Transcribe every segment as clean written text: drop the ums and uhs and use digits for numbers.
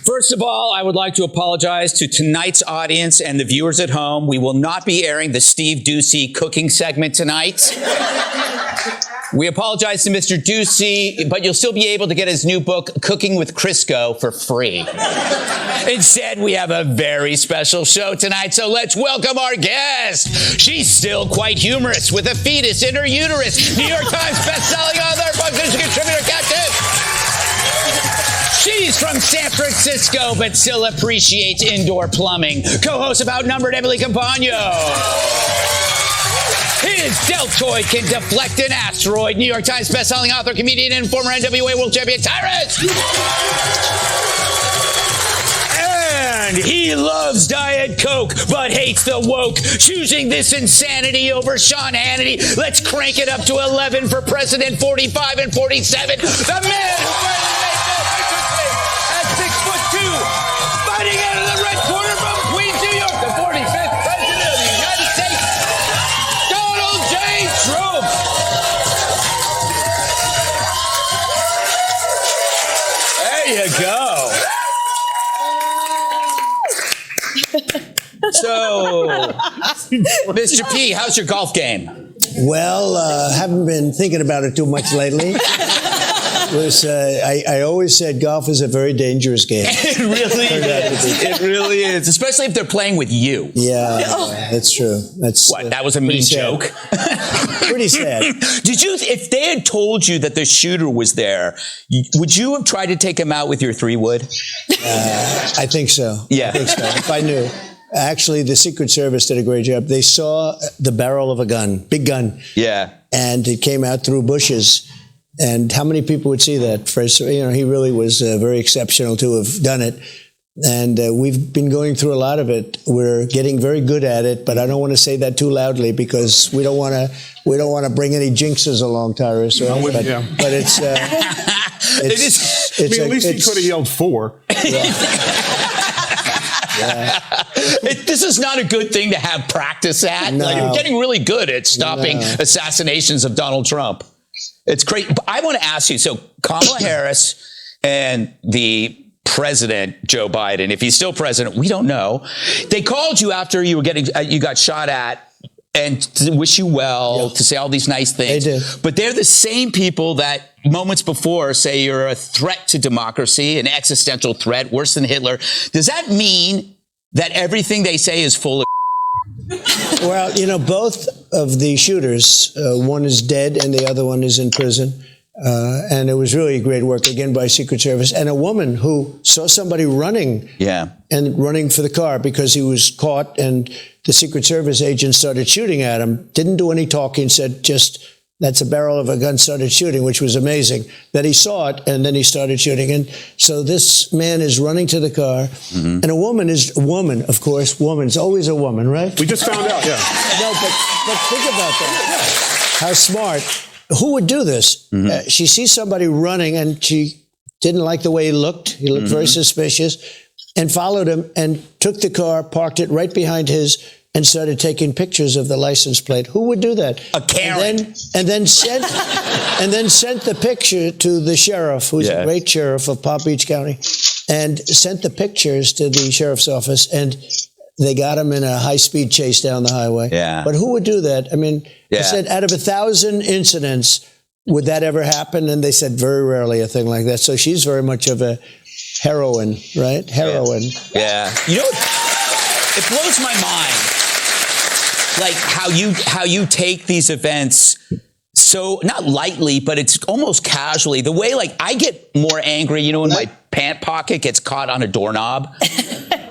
First of all, I would like to apologize to tonight's audience and the viewers at home. We will not be airing the Steve Doocy cooking segment tonight. We apologize to Mr. Doocy, but you'll still be able to get his new book, Cooking with Crisco, for free. Instead, we have a very special show tonight, so let's welcome our guest. She's still quite humorous with a fetus in her uterus. New York Times bestselling author, politician, contributor, captain. She's from San Francisco, but still appreciates indoor plumbing. Co-host of Outnumbered, Emily Campagno. His deltoid can deflect an asteroid. New York Times bestselling author, comedian, and former NWA world champion, Tyrus. And he loves Diet Coke, but hates the woke. Choosing this insanity over Sean Hannity. Let's crank it up to 11 for President 45 and 47. The man who at 6'2", fighting out of the red corner from Queens, New York, the 45th President of the United States, Donald J. Trump. There you go. So, Mr. P, how's your golf game? Well, haven't been thinking about it too much lately. I always said golf is a very dangerous game. It really is. It really is, especially if they're playing with you. Yeah, that's true. That's what? That was a mean joke. Pretty sad. Did you? If they had told you that the shooter was there, would you have tried to take him out with your 3-wood? I think so. Yeah, I think so. If I knew. Actually, the Secret Service did a great job. They saw the barrel of a gun, big gun. Yeah, and it came out through bushes. And how many people would see that? First, he really was very exceptional to have done it. And we've been going through a lot of it. We're getting very good at it, but I don't want to say that too loudly because we don't want to bring any jinxes along, Tyrus. Right? But it's it is. I mean, at least he could have yelled 4. Yeah. This is not a good thing to have practice at. No. Like, you're getting really good at stopping assassinations of Donald Trump. It's great. But I want to ask you, so Kamala Harris and the president, Joe Biden, if he's still president, we don't know. They called you after you were you got shot at and to wish you well, to say all these nice things. They did. But they're the same people that moments before say you're a threat to democracy, an existential threat, worse than Hitler. Does that mean that everything they say is full of? Well, both of the shooters, one is dead and the other one is in prison. And it was really great work, again, by Secret Service. And a woman who saw somebody running and running for the car because he was caught and the Secret Service agent started shooting at him, didn't do any talking, said just, that's a barrel of a gun, started shooting, which was amazing. That he saw it, and then he started shooting. And so this man is running to the car, and a woman is a woman, of course. Woman's always a woman, right? We just found out, yeah. No, but think about that. How smart. Who would do this? She sees somebody running, and she didn't like the way he looked. He looked very suspicious, and followed him, and took the car, parked it right behind his, and started taking pictures of the license plate. Who would do that? A Karen. And then sent the picture to the sheriff, who's a great sheriff of Palm Beach County, and sent the pictures to the sheriff's office, and they got him in a high-speed chase down the highway. Yeah. But who would do that? I mean, I said, out of 1,000 incidents, would that ever happen? And they said, very rarely a thing like that. So she's very much of a heroine, right? Heroine. Yeah. It blows my mind. Like how you take these events so not lightly, but it's almost casually. The way I get more angry, when my pant pocket gets caught on a doorknob.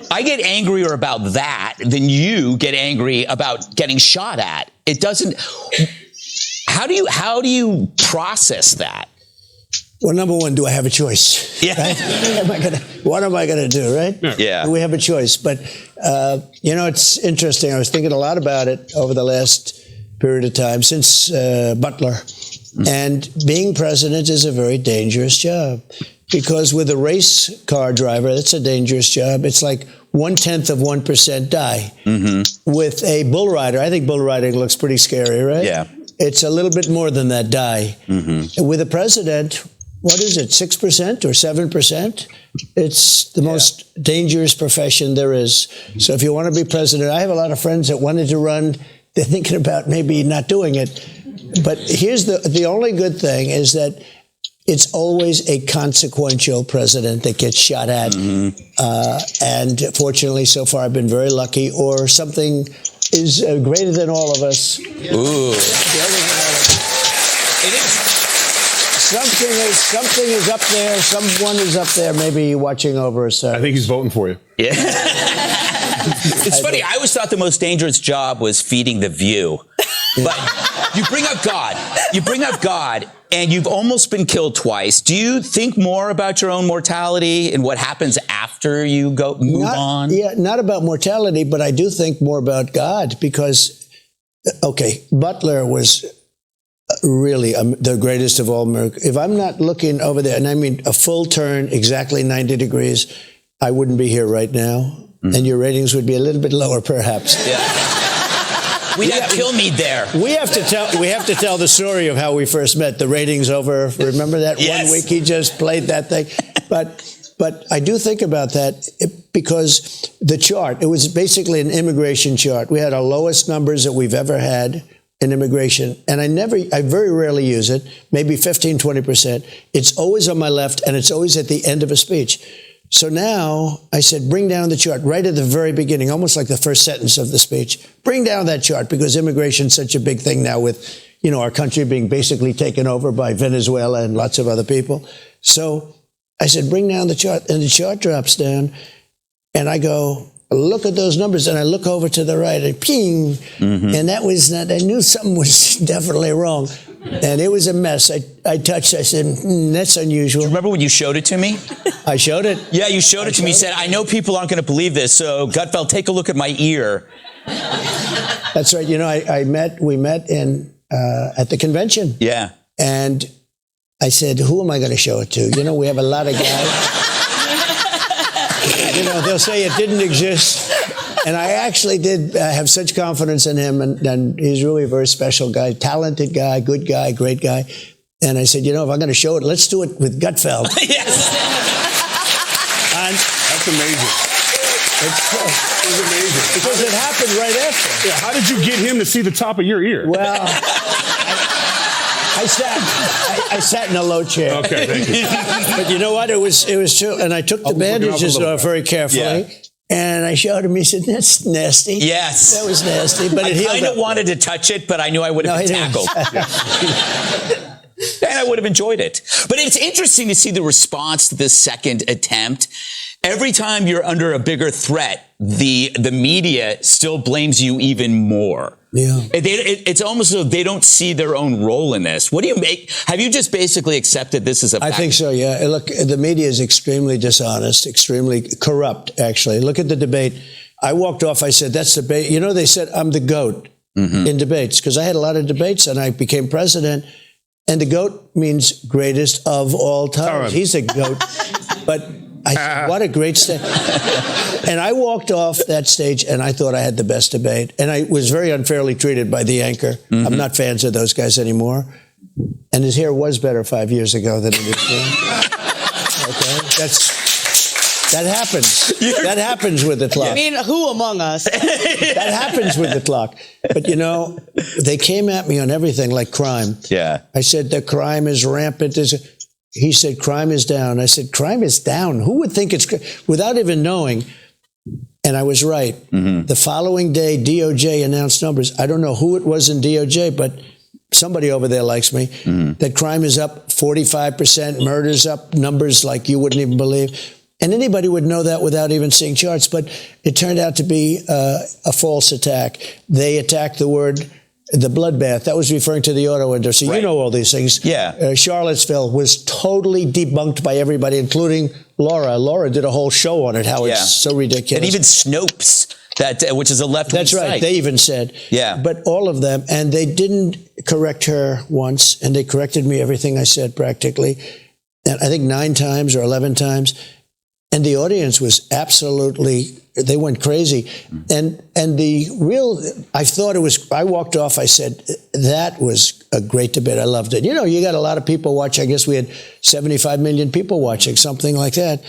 I get angrier about that than you get angry about getting shot at. It doesn't. How do you process that? Well, number one, do I have a choice? Yeah. Right? What am I going to do, right? Yeah. Do we have a choice? But, it's interesting. I was thinking a lot about it over the last period of time since Butler. And being president is a very dangerous job because with a race car driver, that's a dangerous job. It's like 0.1% die. With a bull rider, I think bull riding looks pretty scary, right? Yeah. It's a little bit more than that die. With a president, what is it, 6% or 7%? It's the most dangerous profession there is. So if you want to be president, I have a lot of friends that wanted to run. They're thinking about maybe not doing it. But here's the only good thing is that it's always a consequential president that gets shot at. And fortunately, so far, I've been very lucky. Or something is greater than all of us. Ooh. It is. Something is up there. Someone is up there, maybe watching over us. I think he's voting for you. Yeah. It's funny. I always thought the most dangerous job was feeding The View. But you bring up God, and you've almost been killed twice. Do you think more about your own mortality and what happens after you move on? Yeah, not about mortality, but I do think more about God because, Butler was really the greatest of all miracles. If I'm not looking over there, and I mean a full turn, exactly 90 degrees, I wouldn't be here right now. And your ratings would be a little bit lower, perhaps. Yeah. We'd have Kilmeade there. We have to tell the story of how we first met. The ratings over. Remember that one week he just played that thing? But I do think about that because the chart, it was basically an immigration chart. We had our lowest numbers that we've ever had in immigration. And I very rarely use it, maybe 15, 20%. It's always on my left and it's always at the end of a speech. So now I said, bring down the chart right at the very beginning, almost like the first sentence of the speech. Bring down that chart because immigration is such a big thing now with, our country being basically taken over by Venezuela and lots of other people. So I said, bring down the chart, and the chart drops down. And I go, look at those numbers. And I look over to the right and ping. And that was not, I knew something was definitely wrong. And it was a mess. I touched, I said, that's unusual. Do you remember when you showed it to me? I showed it. Yeah, you showed it to me. You said, I know people aren't going to believe this, so Gutfeld, take a look at my ear. That's right. We met at the convention. Yeah. And I said, who am I going to show it to? We have a lot of guys. They'll say it didn't exist. And I actually did have such confidence in him, and he's really a very special guy, talented guy, good guy, great guy. And I said, if I'm going to show it, let's do it with Gutfeld. Yes. That's amazing. It's amazing. Because it happened right after. Yeah, how did you get him to see the top of your ear? Well, I sat in a low chair. Okay, thank you. But you know what? It was true. And I took the bandages off very carefully. Yeah. And I showed him. He said, "That's nasty." Yes, that was nasty. But I kind of wanted to touch it, but I knew I would have been tackled. And I would have enjoyed it. But it's interesting to see the response to this second attempt. Every time you're under a bigger threat, the media still blames you even more. Yeah. It's almost as though they don't see their own role in this. What do you make? Have you just basically accepted this as a fact? I think so, yeah. Look, the media is extremely dishonest, extremely corrupt, actually. Look at the debate. I walked off, I said, that's debate. They said I'm the GOAT in debates because I had a lot of debates and I became president. And the GOAT means greatest of all time. He's a GOAT. But I said, what a great stage. And I walked off that stage and I thought I had the best debate. And I was very unfairly treated by the anchor. I'm not fans of those guys anymore. And his hair was better 5 years ago than it is now. Okay? That happens. That happens with the clock. I mean, who among us? That happens with the clock. But, they came at me on everything like crime. Yeah. I said, the crime is rampant. He said, crime is down. I said, crime is down. Who would think it's without even knowing? And I was right. The following day, DOJ announced numbers. I don't know who it was in DOJ, but somebody over there likes me. That crime is up 45%, murders up, numbers like you wouldn't even believe. And anybody would know that without even seeing charts. But it turned out to be a false attack. They attacked the bloodbath. That was referring to the auto industry. Right. You know all these things. Yeah. Charlottesville was totally debunked by everybody, including Laura. Laura did a whole show on it, how it's so ridiculous. And even Snopes, which is a left-wing That's right. site. They even said. Yeah. But all of them. And they didn't correct her once. And they corrected me everything I said practically. And I think 9 times or 11 times. And the audience was absolutely, they went crazy. And I walked off, I said, that was a great debate. I loved it. You got a lot of people watch. I guess we had 75 million people watching, something like that.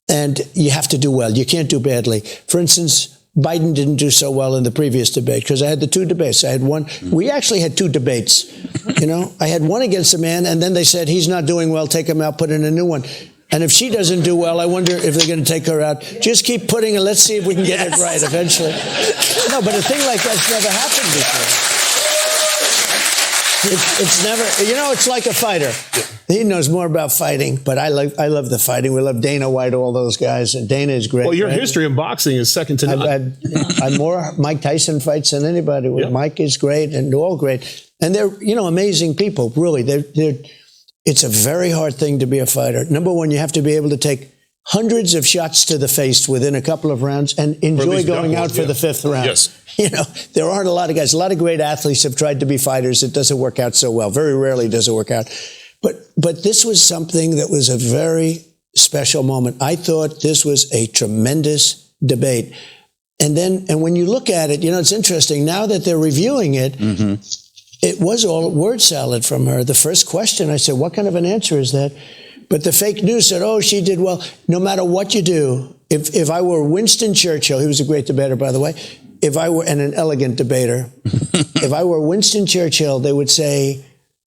and you have to do well. You can't do badly. For instance, Biden didn't do so well in the previous debate because I had the two debates. I had one. We actually had two debates. You know, I had one against a man, and then they said he's not doing well. Take him out. Put in a new one. And if she doesn't do well, I wonder if they're going to take her out. Just keep putting her. Let's see if we can get it right eventually. No, but a thing like that's never happened before. It's never, you know, it's like a fighter. He knows more about fighting, but I love the fighting. We love Dana White, all those guys, and Dana is great. Well, your history in boxing is second to none. I've more Mike Tyson fights than anybody. Yep. Mike is great, and they're all great, and they're amazing people. Really, it's a very hard thing to be a fighter. Number one, you have to be able to take hundreds of shots to the face within a couple of rounds and enjoy going out for the fifth round. Yes. You know, there aren't a lot of guys. A lot of great athletes have tried to be fighters. It doesn't work out so well. Very rarely does it work out. But this was something that was a very special moment. I thought this was a tremendous debate. And when you look at it, you know, it's interesting. Now that they're reviewing it, it was all word salad from her. The first question, I said, what kind of an answer is that? But the fake news said, oh, she did well. No matter what you do, if I were Winston Churchill, he was a great debater, by the way, and an elegant debater, if I were Winston Churchill, they would say,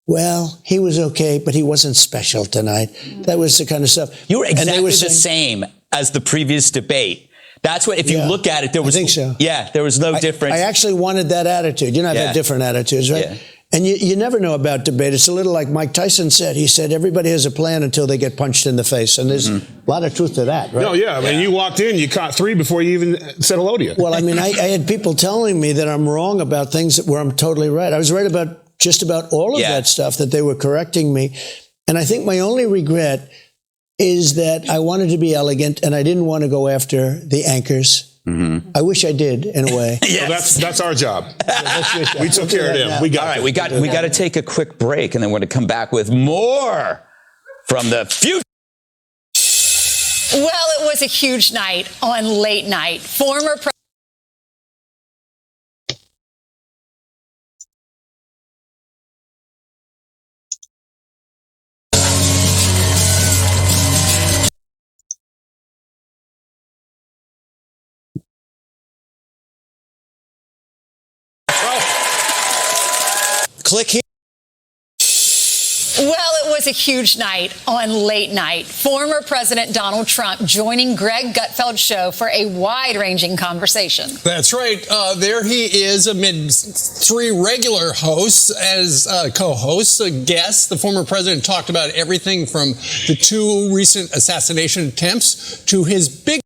well, he was okay, but he wasn't special tonight. That was the kind of stuff. You were exactly the same as the previous debate. That's what, if you look at it, there was, I think so. Yeah, there was no difference. I actually wanted that attitude. You know, I've had different attitudes, right? Yeah. And you never know about debate. It's a little like Mike Tyson said. He said, everybody has a plan until they get punched in the face. And there's a lot of truth to that, right? No, yeah. I mean, you walked in, you caught three before you even said hello to you. Well, I mean, I had people telling me that I'm wrong about things where I'm totally right. I was right about just about all of that stuff, that they were correcting me. And I think my only regret is that I wanted to be elegant and I didn't want to go after the anchors. I wish I did, in a way. Yes. Well, that's our job. We took care of them. We got all right. We got to take a quick break, and then we're going to come back with more from the future. Well, it was a huge night on Late Night. Former Click here. Well, it was a huge night on Late Night. Former President Donald Trump joining Greg Gutfeld's show for a wide-ranging conversation. That's right. There he is amid three regular hosts as co-hosts, guests. The former president talked about everything from the two recent assassination attempts to his big